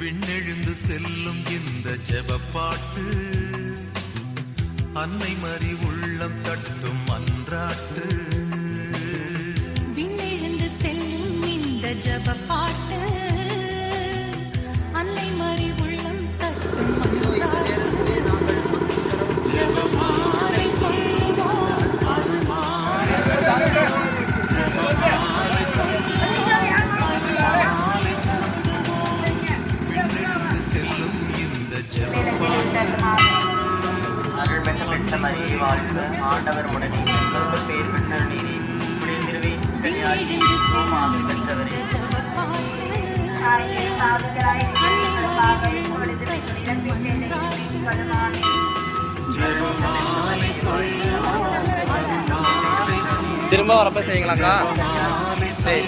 விண்ணெழுந்து செல்லும் இந்த ஜெபப்பாட்டு அன்னை மறி உள்ளம் தட்டும் அன்றாட்டு. விண்ணெழுந்து செல்லும் இந்த ஜெபப்பாட்டு அன்னை மறி உள்ளம் தட்டும் அன்றாட்டு. ஜெபமாலை சொல்லுவோம் அருள்மாலை அருள்மிகு பெற்ற மரியே வாழ்க, ஆண்டவர் உடனே பெண்களுக்கு பேர் பெற்ற நீரே, உடைய திருவே கன்னியாகி ஆசீர் பெற்றவரே. திரும்ப வரப்ப செய்யுங்களாக்கா? சரி.